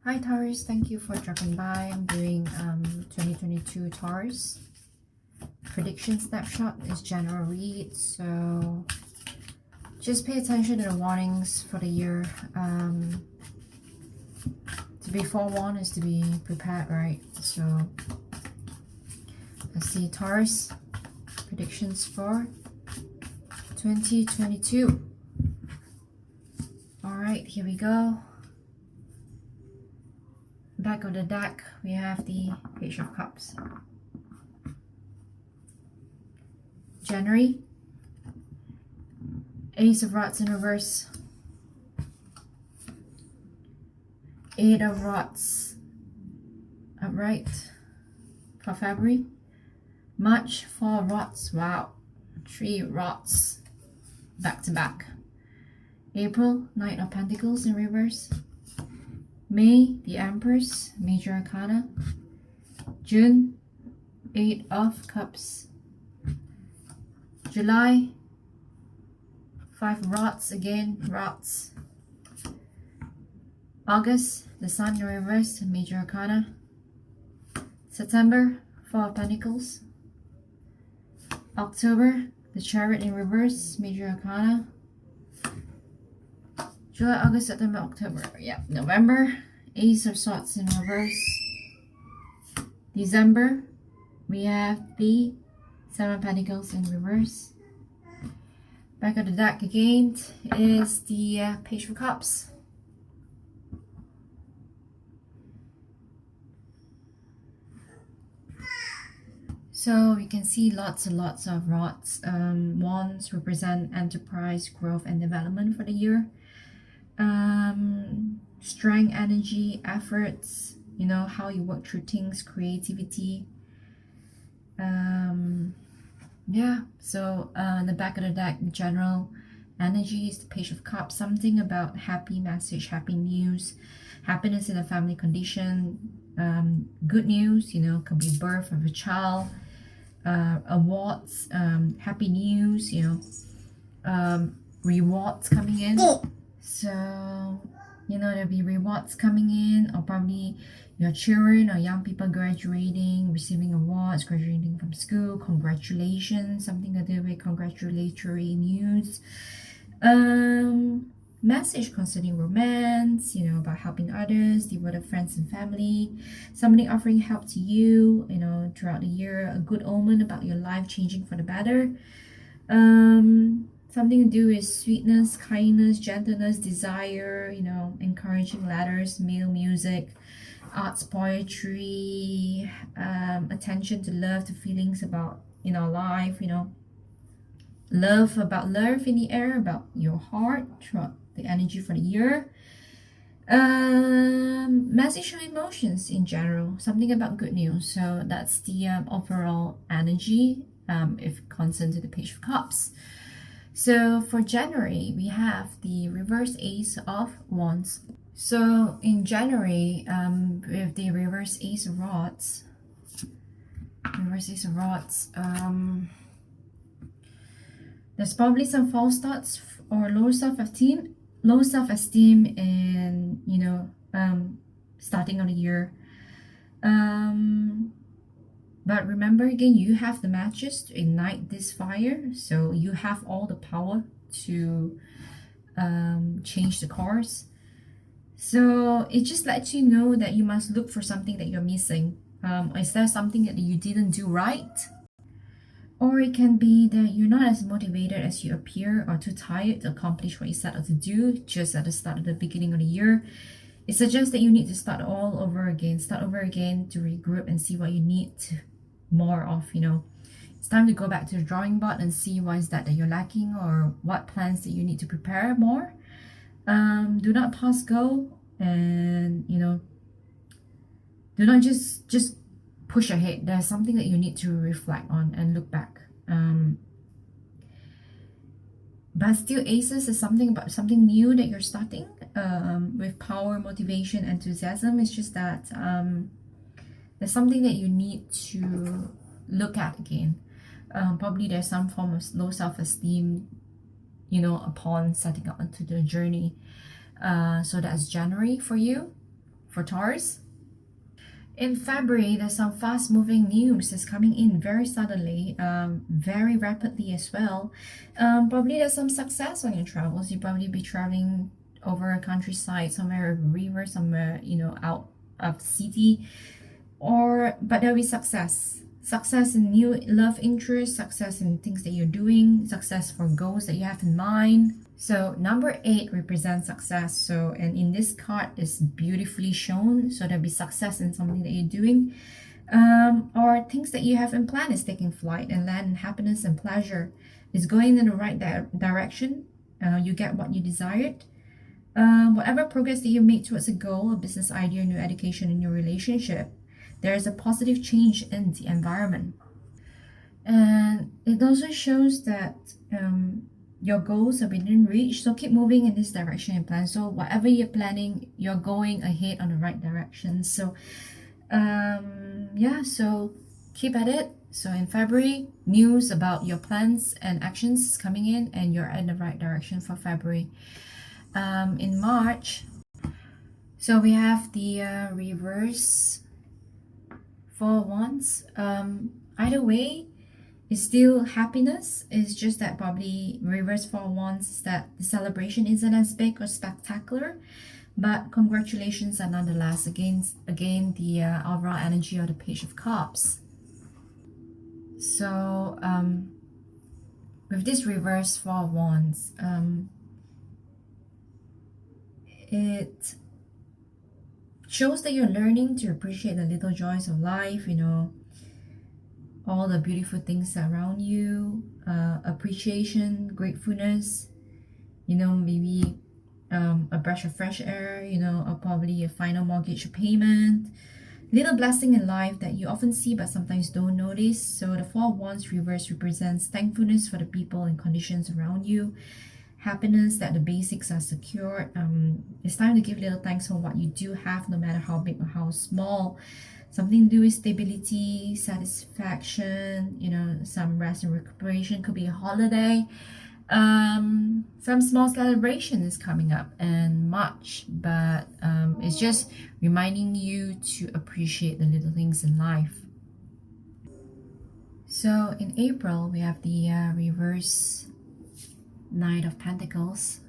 Hi Taurus, thank you for dropping by. I'm doing 2022 Taurus prediction snapshot. Is general read, so just pay attention to the warnings for the year. To be forewarned is to be prepared, right? So let's see Taurus predictions for 2022. All right, here we go. Back of the deck, we have the Page of Cups. January, Ace of Rods in reverse, Eight of Rods upright for February. March, 4 rods, wow, 3 rods back to back. April, Knight of Pentacles in reverse. May, the Empress, Major Arcana. June, 8 of Cups. July, 5 rods again, rods. August, the Sun in reverse, Major Arcana. September, 4 of Pentacles. October, the Chariot in reverse, Major Arcana. July, August, September, October. Yeah, November, Ace of Swords in reverse. December, we have the 7 of Pentacles in reverse. Back of the deck again is the Page of Cups. So you can see lots and lots of rods. Wands represent enterprise, growth, and development for the year. Strength, energy, efforts, you know, how you work through things, creativity. Yeah, so the back of the deck, general energy is the Page of Cups, something about happy message, happy news, happiness in a family condition, good news, you know, could be birth of a child, awards, happy news, you know, rewards coming in. So, you know, there'll be rewards coming in, or probably your children or young people graduating, receiving awards, graduating from school, congratulations, something to do with congratulatory news. Message concerning romance, you know, about helping others, devoted friends and family, somebody offering help to you, you know, throughout the year, a good omen about your life changing for the better. Something to do with sweetness, kindness, gentleness, desire, you know, encouraging letters, mail, music, arts, poetry, attention to love, to feelings about, you know, life, you know, love, about love in the air, about your heart, throughout the energy for the year. Message of emotions in general, something about good news. So that's the overall energy if concerned to the Page of Cups. So for January, we have the reverse Ace of Wands. So in January, with the reverse Ace of Rods, there's probably some false starts or low self-esteem, and, you know, starting of the year. But remember again, you have the matches to ignite this fire, so you have all the power to change the course. So it just lets you know that you must look for something that you're missing. Is there something that you didn't do right? Or it can be that you're not as motivated as you appear, or too tired to accomplish what you set out to do just at the start of the beginning of the year. It suggests that you need to start over again to regroup and see what you need more of, you know. It's time to go back to the drawing board and see what is that you're lacking, or what plans that you need to prepare more. Do not pass go, and, you know, do not just push ahead. There's something that you need to reflect on and look back. But still, Aces is something about something new that you're starting, with power, motivation, enthusiasm. It's just that there's something that you need to look at again. Probably there's some form of low self-esteem, you know, upon setting out into the journey. So that's January for you. for Taurus. In February, there's some fast-moving news that's coming in very suddenly, very rapidly as well. Probably there's some success on your travels. You probably be traveling over a countryside, somewhere, a river, somewhere, out of the city, but there'll be success in new love interests, success in things that you're doing, success for goals that you have in mind. So number 8 represents success. So, and in this card is beautifully shown. So there'll be success in something that you're doing, or things that you have in plan is taking flight and land, and happiness and pleasure is going in the right direction. You get what you desired. Whatever progress that you make towards a goal, a business idea, new education, in your relationship, there is a positive change in the environment. And it also shows that your goals have been reached, so keep moving in this direction and plan. So whatever you're planning, you're going ahead on the right direction. So so keep at it. So in February, news about your plans and actions is coming in, and you're in the right direction for February. In March, so we have the reverse 4 wands. Either way, it's still happiness. It's just that probably reverse 4 wands is that the celebration isn't as big or spectacular, but congratulations are nonetheless against the overall energy of the Page of Cups. So with this reverse 4 wands, it shows that you're learning to appreciate the little joys of life, all the beautiful things around you, appreciation, gratefulness, maybe a breath of fresh air, or probably a final mortgage payment, little blessing in life that you often see but sometimes don't notice. So the 4 wands reverse represents thankfulness for the people and conditions around you, happiness that the basics are secured. It's time to give little thanks for what you do have, no matter how big or how small. Something to do with stability, satisfaction, some rest and recuperation. Could be a holiday. Some small celebration is coming up in March, but it's just reminding you to appreciate the little things in life. So in April, we have the reverse Knight of Pentacles.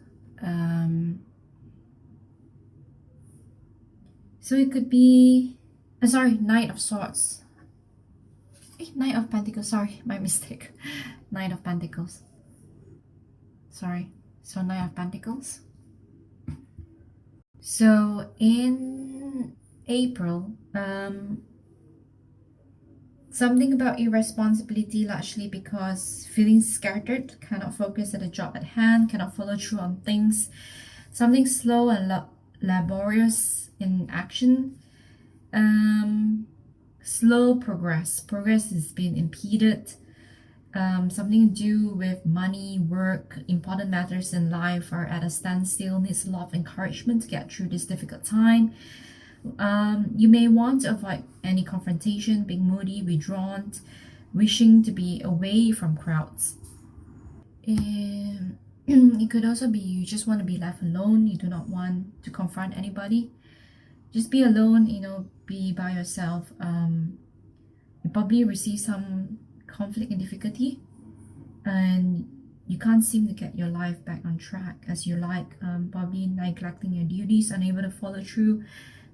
So it could be, Knight of Swords. Knight of Pentacles, sorry, my mistake. Knight of Pentacles. Sorry, so Knight of Pentacles. So in April, something about irresponsibility, largely because feeling scattered, cannot focus at the job at hand, cannot follow through on things, something slow and laborious in action, slow progress has been impeded, something to do with money, work, important matters in life are at a standstill, needs a lot of encouragement to get through this difficult time. You may want to avoid any confrontation, being moody, withdrawn, wishing to be away from crowds. It could also be you just want to be left alone. You do not want to confront anybody. Just be alone, be by yourself. You probably receive some conflict and difficulty, and you can't seem to get your life back on track as you like, probably neglecting your duties, unable to follow through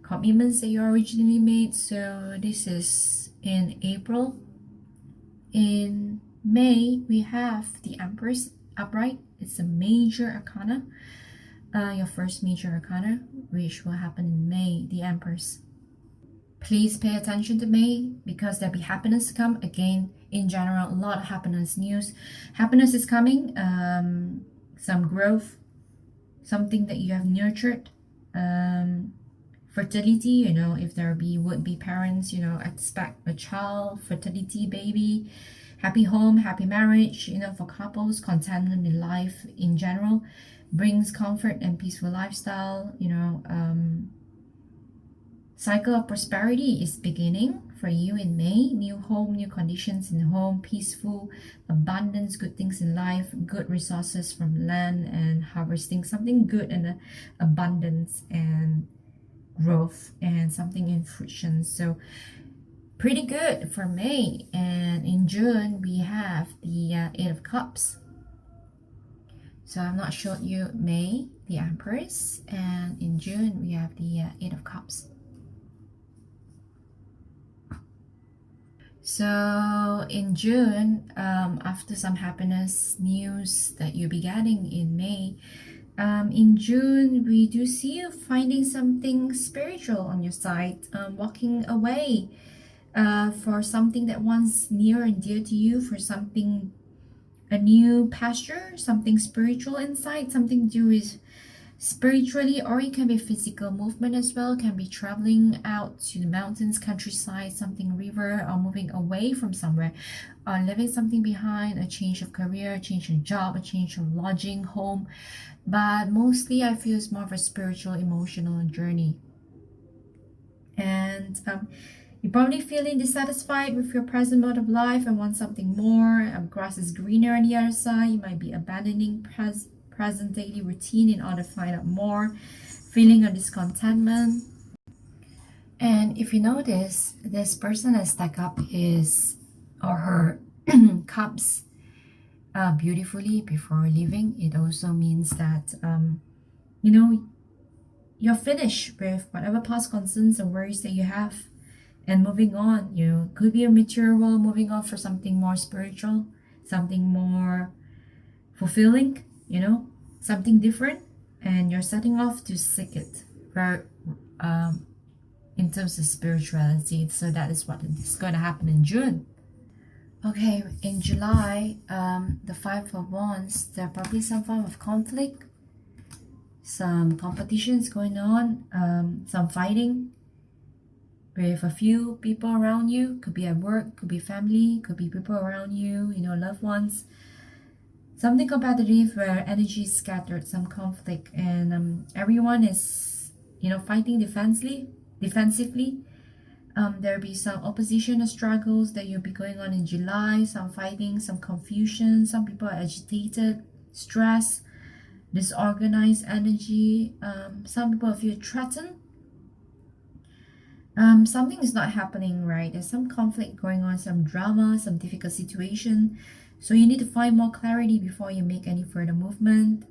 commitments that you originally made. So this is in April. In May, we have the Empress upright. It's a major arcana, your first major arcana, which will happen in May, the Empress. Please pay attention to May, because there'll be happiness to come. Again, in general, a lot of happiness news. Happiness is coming, some growth, something that you have nurtured, fertility, if there would be parents, expect a child, fertility, baby, happy home, happy marriage, for couples, contentment in life in general, brings comfort and peaceful lifestyle, cycle of prosperity is beginning for you in May. New home, new conditions in home, peaceful, abundance, good things in life, good resources from land and harvesting, something good and abundance and growth and something in fruition. So pretty good for May. And in June we have the Eight of Cups. So I've not showed you May, the Empress, and in June we have the Eight of Cups. So in June, after some happiness news that you'll be getting in May, in June we do see you finding something spiritual on your side, walking away for something that once near and dear to you, for something, a new pasture, something spiritual inside, something to do with spiritually, or it can be physical movement as well. Can be traveling out to the mountains, countryside, something river, or moving away from somewhere, or leaving something behind, a change of career, a change of job, a change of lodging, home. But mostly I feel it's more of a spiritual, emotional journey. And you're probably feeling dissatisfied with your present mode of life and want something more. Grass is greener on the other side. You might be abandoning present daily routine in order to find out more, feeling a discontentment. And if you notice, this person has stacked up his or her cups beautifully before leaving. It also means that you know, you're finished with whatever past concerns and worries that you have, and moving on. You could be a mature world, moving on for something more spiritual, something more fulfilling, you know, something different, and you're setting off to seek it very in terms of spirituality. So that is what is going to happen in June. Okay, in July, the Five of Wands, there probably some form of conflict, some competitions going on, some fighting with a few people around you. Could be at work, could be family, could be people around you, you know, loved ones. Something competitive where energy is scattered, some conflict, and everyone is, you know, fighting defensively. There'll be some opposition or struggles that you'll be going on in July, some fighting, some confusion, some people are agitated, stressed, disorganized energy. Some people feel threatened. Something is not happening right. There's some conflict going on, some drama, some difficult situation. So you need to find more clarity before you make any further movement.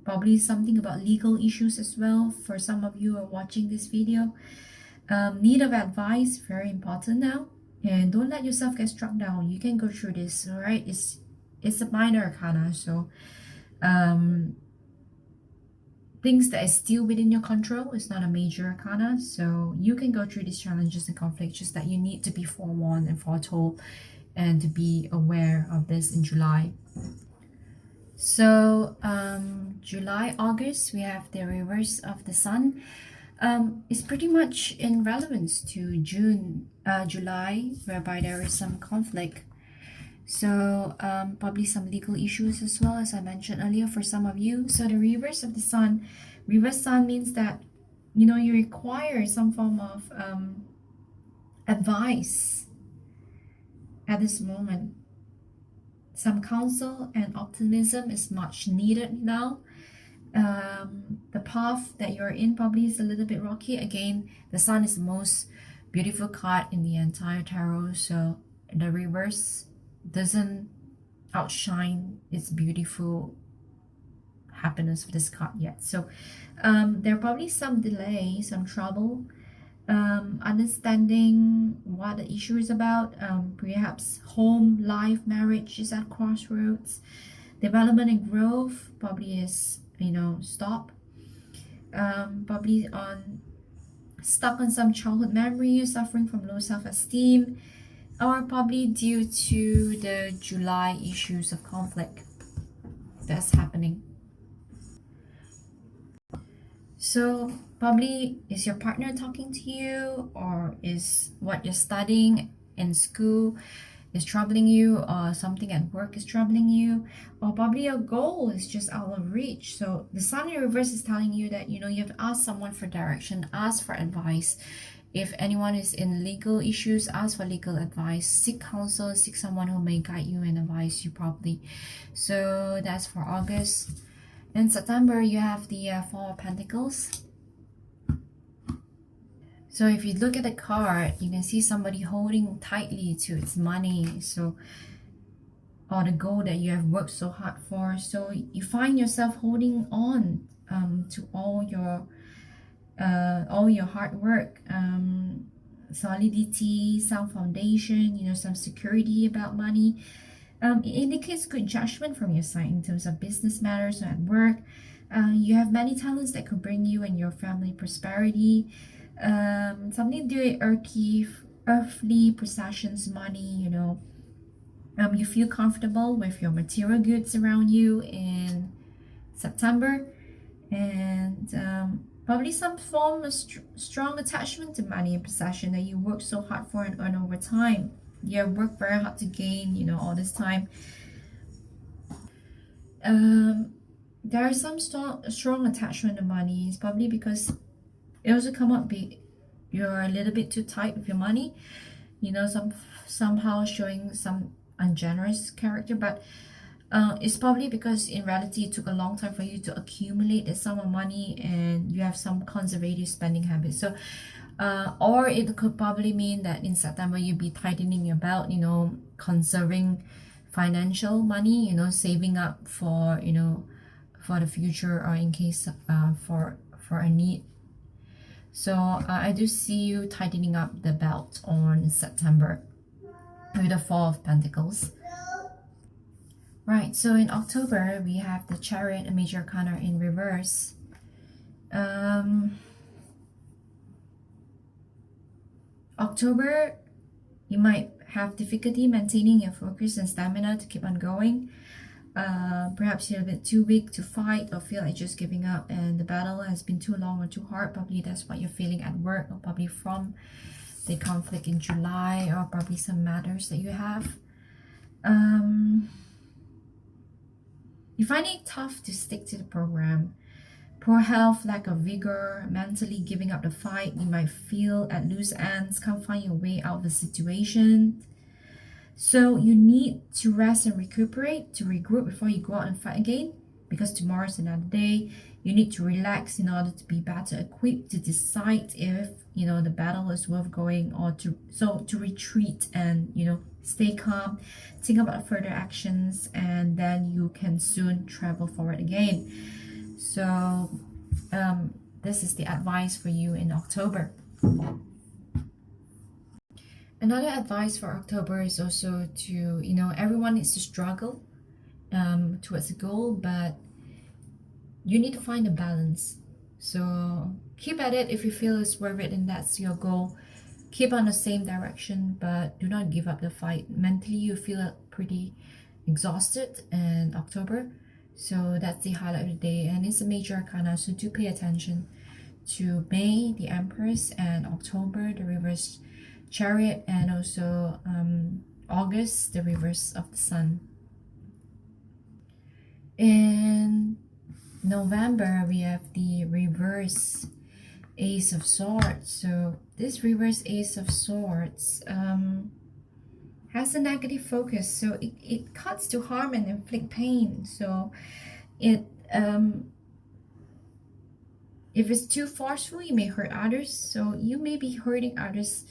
Probably something about legal issues as well for some of you who are watching this video. Need of advice, very important now. And don't let yourself get struck down. You can go through this, all right? It's a minor arcana, so things that is still within your control. It's not a major arcana, so you can go through these challenges and conflicts, just that you need to be forewarned and foretold and to be aware of this in July. So July, August, we have the reverse of the sun. It's pretty much in relevance to July, whereby there is some conflict. So probably some legal issues as well, as I mentioned earlier for some of you. So the reverse of the sun, reverse sun means that, you know, you require some form of advice at this moment. Some counsel and optimism is much needed now. The path that you're in probably is a little bit rocky. Again, the sun is the most beautiful card in the entire tarot, so the reverse doesn't outshine its beautiful happiness for this card yet. So there are probably some delay, some trouble, understanding what the issue is about. Perhaps home, life, marriage is at crossroads. Development and growth probably is, you know, stop. Probably stuck on some childhood memory, suffering from low self-esteem, or probably due to the July issues of conflict that's happening. So probably is your partner talking to you, or is what you're studying in school is troubling you, or something at work is troubling you, or probably your goal is just out of reach. So the sun in reverse is telling you that, you know, you have to ask someone for direction, ask for advice. If anyone is in legal issues, ask for legal advice, seek counsel, seek someone who may guide you and advise you properly. So that's for August. In September, you have the Four of Pentacles. So if you look at the card, you can see somebody holding tightly to its money, so or the goal that you have worked so hard for. So you find yourself holding on to all your hard work, solidity, sound foundation, some security about money. It indicates good judgment from your side in terms of business matters or at work. You have many talents that could bring you and your family prosperity. Something to do with earthly possessions, money, you feel comfortable with your material goods around you in September, and probably some form of strong attachment to money and possession that you work so hard for and earn over time. You have worked very hard to gain, all this time. There is some strong attachment to money. It's probably because it also come up you're a little bit too tight with your money, somehow showing some ungenerous character, but it's probably because in reality it took a long time for you to accumulate this sum of money and you have some conservative spending habits. So or it could probably mean that in September you'll be tightening your belt, conserving financial money, saving up for for the future or in case for a need. So I do see you tightening up the belt on September with the Four of Pentacles. Right, so in October, we have the Chariot, a major arcana in reverse. October, you might have difficulty maintaining your focus and stamina to keep on going. Perhaps you're a bit too weak to fight or feel like just giving up and the battle has been too long or too hard. Probably that's what you're feeling at work, or probably from the conflict in July, or probably some matters that you have. You find it tough to stick to the program. Poor health, lack of vigor, mentally giving up the fight. You might feel at loose ends, can't find your way out of the situation. So you need to rest and recuperate, to regroup before you go out and fight again, because tomorrow's another day. You need to relax in order to be better equipped to decide if the battle is worth going, or to retreat and stay calm, think about further actions, and then you can soon travel forward again. So this is the advice for you in October. Another advice for October is also to, everyone needs to struggle towards a goal, but you need to find a balance. So keep at it if you feel it's worth it and that's your goal. Keep on the same direction, but do not give up the fight. Mentally, you feel pretty exhausted in October. So that's the highlight of the day, and it's a major arcana, so do pay attention to May, the Empress, and October, the reverse Chariot, and also August, the reverse of the Sun. In November, we have the reverse Ace of Swords. So this reverse Ace of Swords has a negative focus, so it cuts to harm and inflict pain. So it if it's too forceful, you may hurt others. So you may be hurting others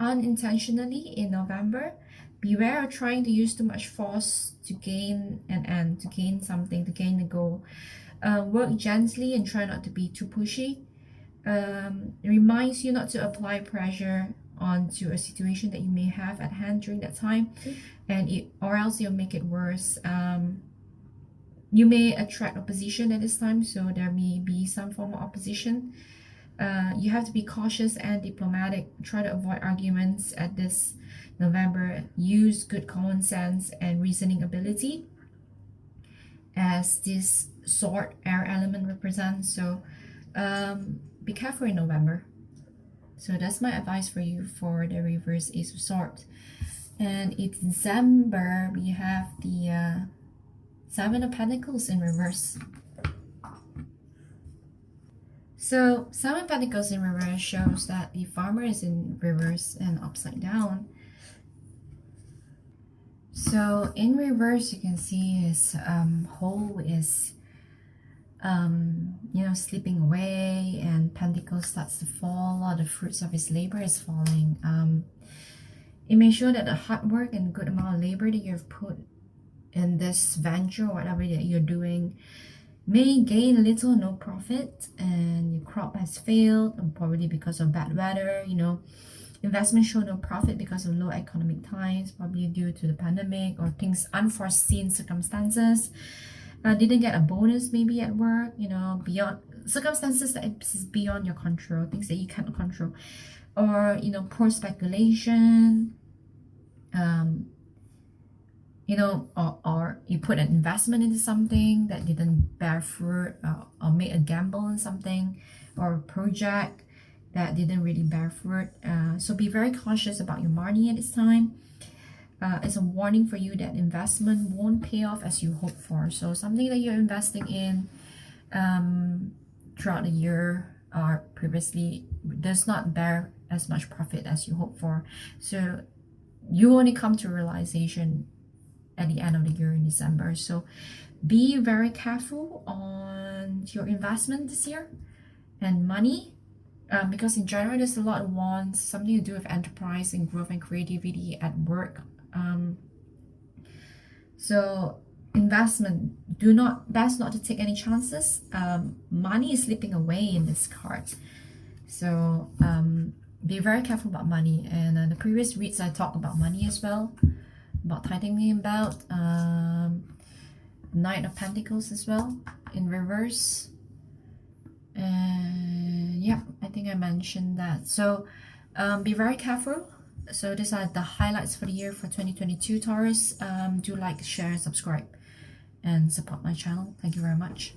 unintentionally in November. Beware of trying to use too much force to gain an end, to gain something, to gain a goal. Work gently and try not to be too pushy. It reminds you not to apply pressure onto a situation that you may have at hand during that time, or else you'll make it worse. You may attract opposition at this time, so there may be some form of opposition. You have to be cautious and diplomatic. Try to avoid arguments at this November. Use good common sense and reasoning ability, as this sword air element represents. So be careful in November. So that's my advice for you for the reverse Ace of Swords. And in December, we have the Seven of Pentacles in reverse. So Seven of Pentacles in reverse shows that the farmer is in reverse and upside down. So in reverse, you can see his hole is you know, slipping away, and Pentacles starts to fall. All the fruits of his labor is falling. It may show that the hard work and good amount of labor that you've put in this venture, whatever that you're doing, may gain little or no profit, and your crop has failed, and probably because of bad weather. You know, investments show no profit because of low economic times, probably due to the pandemic or things, unforeseen circumstances. Didn't get a bonus maybe at work, you know, beyond circumstances that is beyond your control, things that you cannot control, or you know, poor speculation, you know, or you put an investment into something that didn't bear fruit, or made a gamble in something, or a project that didn't really bear fruit. So be very cautious about your money at this time. It's a warning for you that investment won't pay off as you hope for. So something that you're investing in throughout the year or previously does not bear as much profit as you hope for. So you only come to realization at the end of the year in December. So be very careful on your investment this year and money. Because in general, there's a lot of wants, something to do with enterprise and growth and creativity at work. So investment, best not to take any chances. Money is slipping away in this card. So be very careful about money. And the previous reads I talked about money as well, about tightening the belt. Knight of Pentacles as well in reverse. And yeah, I think I mentioned that. So be very careful. So these are the highlights for the year for 2022, Taurus. Do like, share, subscribe, and support my channel. Thank you very much.